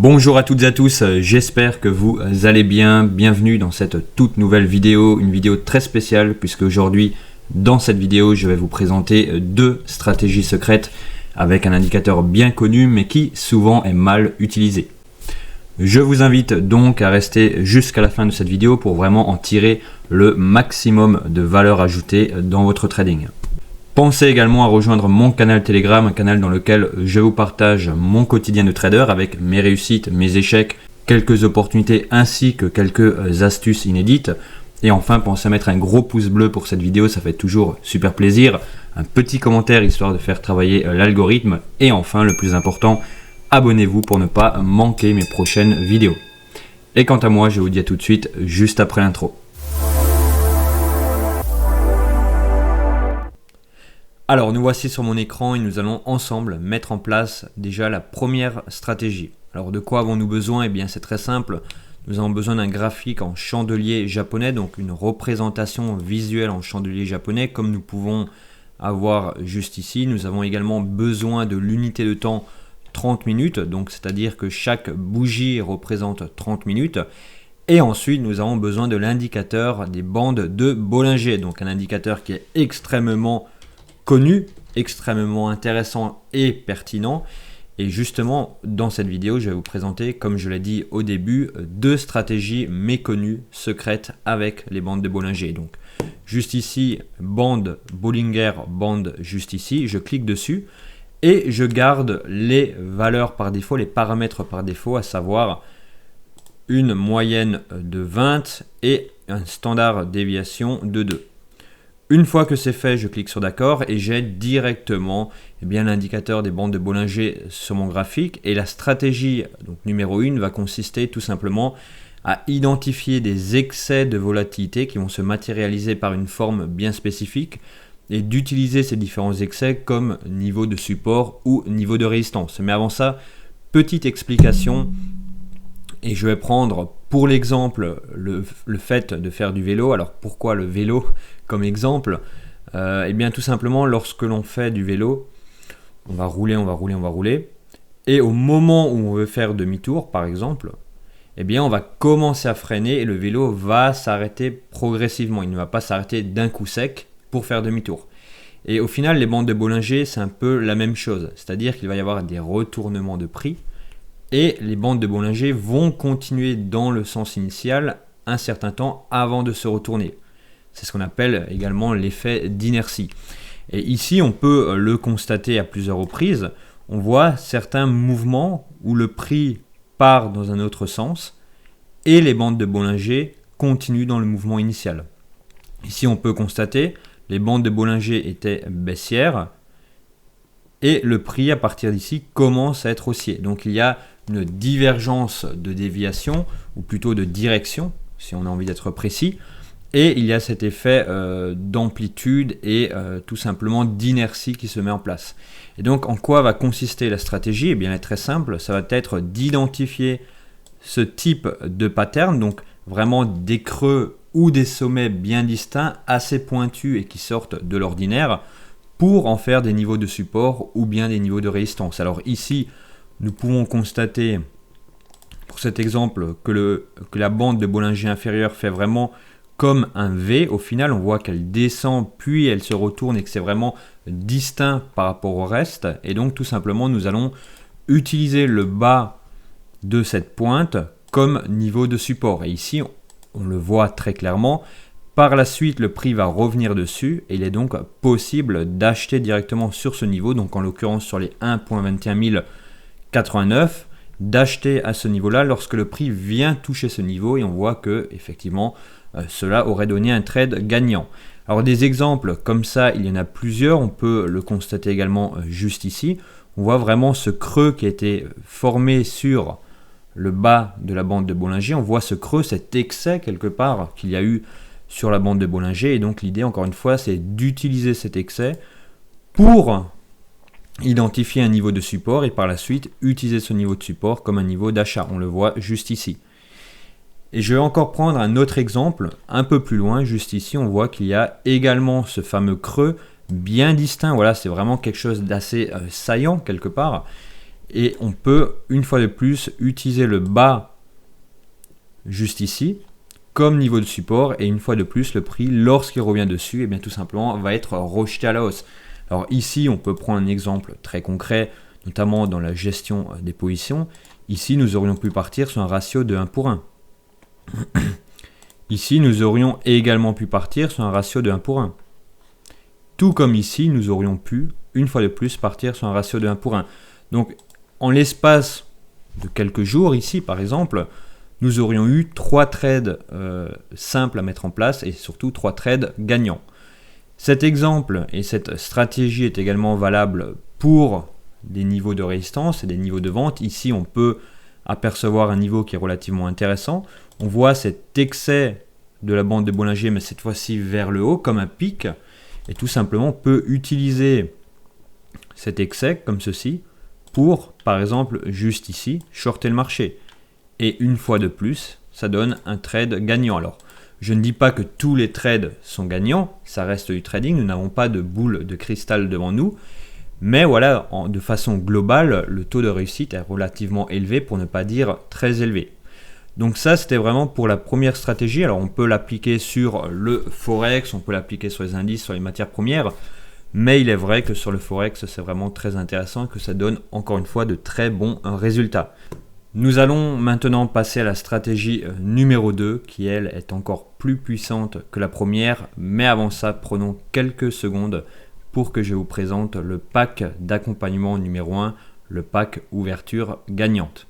Bonjour à toutes et à tous, j'espère que vous allez bien. Bienvenue dans cette toute nouvelle vidéo, une vidéo très spéciale puisque aujourd'hui, dans cette vidéo, je vais vous présenter deux stratégies secrètes avec un indicateur bien connu mais qui souvent est mal utilisé. Je vous invite donc à rester jusqu'à la fin de cette vidéo pour vraiment en tirer le maximum de valeur ajoutée dans votre trading. Pensez également à rejoindre mon canal Telegram, un canal dans lequel je vous partage mon quotidien de trader avec mes réussites, mes échecs, quelques opportunités ainsi que quelques astuces inédites. Et enfin, pensez à mettre un gros pouce bleu pour cette vidéo, ça fait toujours super plaisir. Un petit commentaire histoire de faire travailler l'algorithme. Et enfin, le plus important, abonnez-vous pour ne pas manquer mes prochaines vidéos. Et quant à moi, je vous dis à tout de suite, juste après l'intro. Alors nous voici sur mon écran et nous allons ensemble mettre en place déjà la première stratégie. Alors de quoi avons-nous besoin? Eh bien c'est très simple, nous avons besoin d'un graphique en chandelier japonais, donc une représentation visuelle en chandelier japonais comme nous pouvons avoir juste ici. Nous avons également besoin de l'unité de temps 30 minutes, donc c'est-à-dire que chaque bougie représente 30 minutes. Et ensuite nous avons besoin de l'indicateur des bandes de Bollinger, donc un indicateur qui est extrêmement connu, extrêmement intéressant et pertinent. Et justement, dans cette vidéo, je vais vous présenter, comme je l'ai dit au début, deux stratégies méconnues, secrètes avec les bandes de Bollinger. Donc, juste ici, bande Bollinger, bande juste ici, je clique dessus et je garde les valeurs par défaut, les paramètres par défaut, à savoir une moyenne de 20 et un standard déviation de 2. Une fois que c'est fait, je clique sur d'accord et j'ai directement l'indicateur des bandes de Bollinger sur mon graphique. Et la stratégie donc, numéro 1 va consister tout simplement à identifier des excès de volatilité qui vont se matérialiser par une forme bien spécifique et d'utiliser ces différents excès comme niveau de support ou niveau de résistance. Mais avant ça, petite explication. Et je vais prendre pour l'exemple le fait de faire du vélo. Alors pourquoi le vélo comme exemple? Eh bien tout simplement lorsque l'on fait du vélo, on va rouler. Et au moment où on veut faire demi-tour par exemple, eh bien on va commencer à freiner et le vélo va s'arrêter progressivement. Il ne va pas s'arrêter d'un coup sec pour faire demi-tour. Et au final les bandes de Bollinger c'est un peu la même chose. C'est-à-dire qu'il va y avoir des retournements de prix. Et les bandes de Bollinger vont continuer dans le sens initial un certain temps avant de se retourner. C'est ce qu'on appelle également l'effet d'inertie. Et ici, on peut le constater à plusieurs reprises. On voit certains mouvements où le prix part dans un autre sens et les bandes de Bollinger continuent dans le mouvement initial. Ici, on peut constater les bandes de Bollinger étaient baissières et le prix à partir d'ici commence à être haussier. Donc il y a une divergence de déviation, ou plutôt de direction, si on a envie d'être précis, et il y a cet effet d'amplitude et tout simplement d'inertie qui se met en place. Et donc en quoi va consister la stratégie? Eh bien elle est très simple, ça va être d'identifier ce type de pattern, donc vraiment des creux ou des sommets bien distincts, assez pointus et qui sortent de l'ordinaire, pour en faire des niveaux de support ou bien des niveaux de résistance. Alors ici, nous pouvons constater, pour cet exemple, que la bande de Bollinger inférieure fait vraiment comme un V. Au final, on voit qu'elle descend, puis elle se retourne et que c'est vraiment distinct par rapport au reste. Et donc, tout simplement, nous allons utiliser le bas de cette pointe comme niveau de support. Et ici, on le voit très clairement. Par la suite, le prix va revenir dessus et il est donc possible d'acheter directement sur ce niveau, donc en l'occurrence sur les 1.21089, d'acheter à ce niveau-là lorsque le prix vient toucher ce niveau et on voit que effectivement cela aurait donné un trade gagnant. Alors des exemples comme ça, il y en a plusieurs, on peut le constater également juste ici. On voit vraiment ce creux qui a été formé sur le bas de la bande de Bollinger, on voit ce creux, cet excès quelque part qu'il y a eu sur la bande de Bollinger, et donc l'idée encore une fois c'est d'utiliser cet excès pour identifier un niveau de support et par la suite utiliser ce niveau de support comme un niveau d'achat, on le voit juste ici. Et je vais encore prendre un autre exemple un peu plus loin, juste ici on voit qu'il y a également ce fameux creux bien distinct, voilà c'est vraiment quelque chose d'assez saillant quelque part. Et on peut, une fois de plus, utiliser le bas juste ici comme niveau de support. Et une fois de plus, le prix, lorsqu'il revient dessus, et bien tout simplement, va être rejeté à la hausse. Alors ici, on peut prendre un exemple très concret, notamment dans la gestion des positions. Ici, nous aurions pu partir sur un ratio de 1 pour 1. Ici, nous aurions également pu partir sur un ratio de 1 pour 1. Tout comme ici, nous aurions pu, une fois de plus, partir sur un ratio de 1 pour 1. Donc, en l'espace de quelques jours, ici par exemple, nous aurions eu 3 trades simples à mettre en place et surtout 3 trades gagnants. Cet exemple et cette stratégie est également valable pour des niveaux de résistance et des niveaux de vente. Ici, on peut apercevoir un niveau qui est relativement intéressant. On voit cet excès de la bande de Bollinger, mais cette fois-ci vers le haut, comme un pic. Et tout simplement, on peut utiliser cet excès, comme ceci, pour, par exemple, juste ici, shorter le marché. Et une fois de plus, ça donne un trade gagnant. Alors, je ne dis pas que tous les trades sont gagnants, ça reste du trading, nous n'avons pas de boule de cristal devant nous. Mais voilà, de façon globale, le taux de réussite est relativement élevé, pour ne pas dire très élevé. Donc ça, c'était vraiment pour la première stratégie. Alors on peut l'appliquer sur le Forex, on peut l'appliquer sur les indices, sur les matières premières. Mais il est vrai que sur le Forex, c'est vraiment très intéressant, que ça donne encore une fois de très bons résultats. Nous allons maintenant passer à la stratégie numéro 2, qui elle est encore plus puissante que la première. Mais avant ça, prenons quelques secondes pour que je vous présente le pack d'accompagnement numéro 1, le pack ouverture gagnante.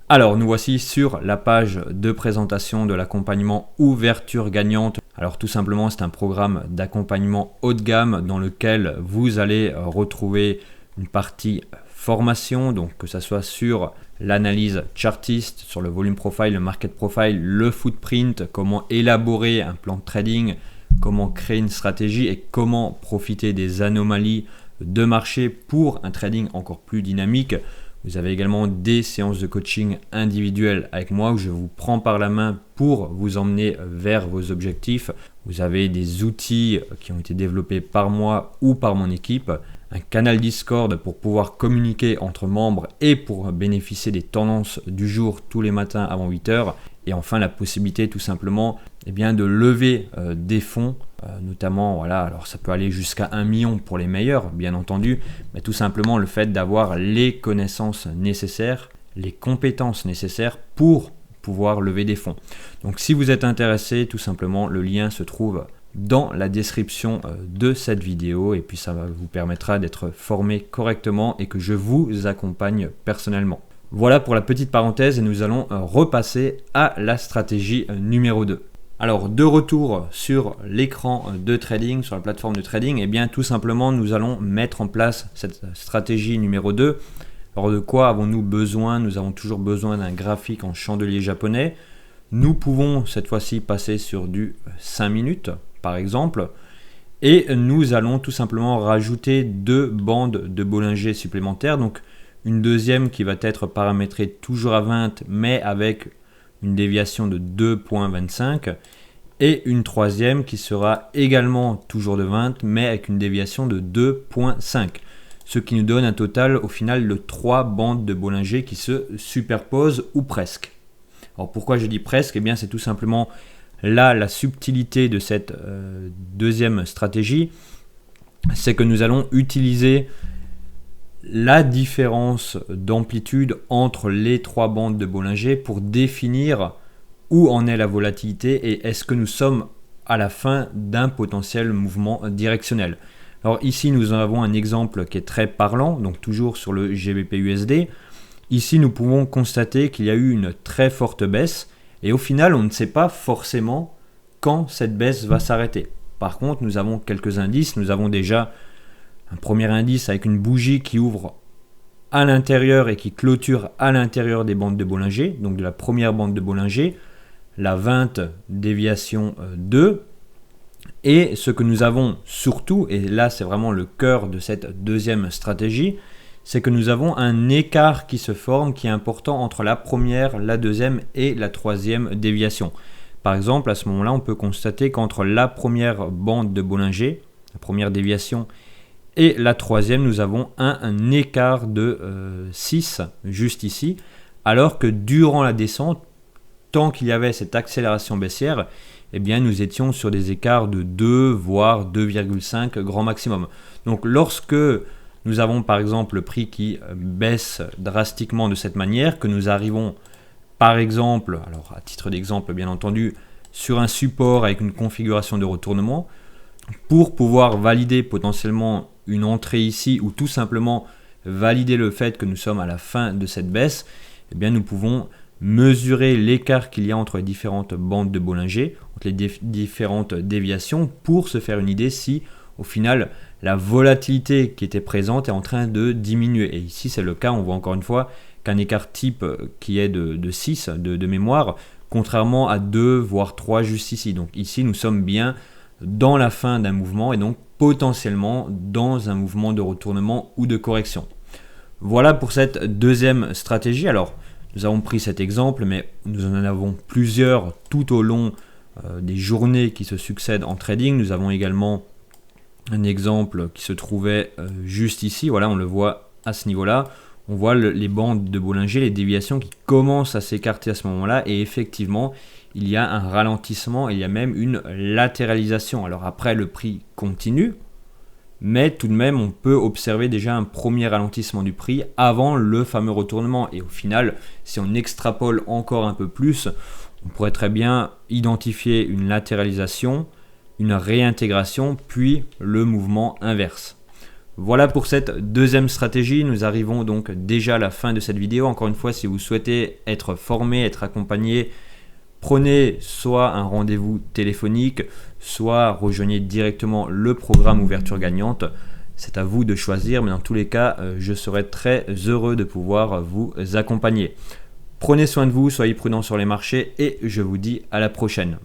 Alors nous voici sur la page de présentation de l'accompagnement ouverture gagnante. Alors tout simplement, c'est un programme d'accompagnement haut de gamme dans lequel vous allez retrouver une partie formation, donc que ce soit sur l'analyse chartiste, sur le volume profile, le market profile, le footprint, comment élaborer un plan de trading, comment créer une stratégie et comment profiter des anomalies de marché pour un trading encore plus dynamique. Vous avez également des séances de coaching individuelles avec moi où je vous prends par la main pour vous emmener vers vos objectifs. Vous avez des outils qui ont été développés par moi ou par mon équipe, un canal Discord pour pouvoir communiquer entre membres et pour bénéficier des tendances du jour tous les matins avant 8 h. Et enfin, la possibilité tout simplement de lever des fonds, notamment, voilà, alors ça peut aller jusqu'à 1 million pour les meilleurs, bien entendu, mais tout simplement le fait d'avoir les connaissances nécessaires, les compétences nécessaires pour pouvoir lever des fonds. Donc si vous êtes intéressé, tout simplement, le lien se trouve dans la description de cette vidéo et puis ça vous permettra d'être formé correctement et que je vous accompagne personnellement. Voilà pour la petite parenthèse et nous allons repasser à la stratégie numéro 2. Alors de retour sur l'écran de trading, sur la plateforme de trading, et bien tout simplement nous allons mettre en place cette stratégie numéro 2. Alors de quoi avons-nous besoin? Nous avons toujours besoin d'un graphique en chandelier japonais. Nous pouvons cette fois-ci passer sur du 5 minutes par exemple. Et nous allons tout simplement rajouter 2 bandes de Bollinger supplémentaires. Donc une deuxième qui va être paramétrée toujours à 20 mais avec une déviation de 2,25 et une troisième qui sera également toujours de 20 mais avec une déviation de 2,5, ce qui nous donne un total au final de 3 bandes de Bollinger qui se superposent ou presque. Alors pourquoi je dis presque? Eh bien c'est tout simplement là la subtilité de cette deuxième stratégie, c'est que nous allons utiliser la différence d'amplitude entre les 3 bandes de Bollinger pour définir où en est la volatilité et est-ce que nous sommes à la fin d'un potentiel mouvement directionnel. Alors ici nous avons un exemple qui est très parlant, donc toujours sur le GBP/USD. Ici nous pouvons constater qu'il y a eu une très forte baisse et au final on ne sait pas forcément quand cette baisse va s'arrêter. Par contre nous avons quelques indices, nous avons déjà un premier indice avec une bougie qui ouvre à l'intérieur et qui clôture à l'intérieur des bandes de Bollinger, donc de la première bande de Bollinger, la 20 déviation 2. Et ce que nous avons surtout, et là c'est vraiment le cœur de cette deuxième stratégie, c'est que nous avons un écart qui se forme qui est important entre la première, la deuxième et la troisième déviation. Par exemple, à ce moment-là, on peut constater qu'entre la première bande de Bollinger, la première déviation, Et la troisième, nous avons un écart de 6 juste ici, alors que durant la descente, tant qu'il y avait cette accélération baissière, eh bien, nous étions sur des écarts de 2 voire 2,5 grand maximum. Donc lorsque nous avons par exemple le prix qui baisse drastiquement de cette manière, que nous arrivons par exemple, alors à titre d'exemple bien entendu, sur un support avec une configuration de retournement, pour pouvoir valider potentiellement une entrée ici ou tout simplement valider le fait que nous sommes à la fin de cette baisse, eh bien nous pouvons mesurer l'écart qu'il y a entre les différentes bandes de Bollinger, entre les différentes déviations pour se faire une idée si au final la volatilité qui était présente est en train de diminuer. Et ici c'est le cas, on voit encore une fois qu'un écart type qui est de 6 de mémoire, contrairement à 2 voire 3 juste ici. Donc ici nous sommes bien dans la fin d'un mouvement et donc potentiellement dans un mouvement de retournement ou de correction. Voilà pour cette deuxième stratégie. Alors nous avons pris cet exemple, mais nous en avons plusieurs tout au long des journées qui se succèdent en trading. Nous avons également un exemple qui se trouvait juste ici. Voilà, on le voit à ce niveau-là. On voit les bandes de Bollinger, les déviations qui commencent à s'écarter à ce moment-là. Et effectivement, il y a un ralentissement, il y a même une latéralisation. Alors après, le prix continue, mais tout de même, on peut observer déjà un premier ralentissement du prix avant le fameux retournement. Et au final, si on extrapole encore un peu plus, on pourrait très bien identifier une latéralisation, une réintégration, puis le mouvement inverse. Voilà pour cette deuxième stratégie. Nous arrivons donc déjà à la fin de cette vidéo. Encore une fois, si vous souhaitez être formé, être accompagné, prenez soit un rendez-vous téléphonique, soit rejoignez directement le programme Ouverture Gagnante. C'est à vous de choisir, mais dans tous les cas, je serai très heureux de pouvoir vous accompagner. Prenez soin de vous, soyez prudents sur les marchés et je vous dis à la prochaine.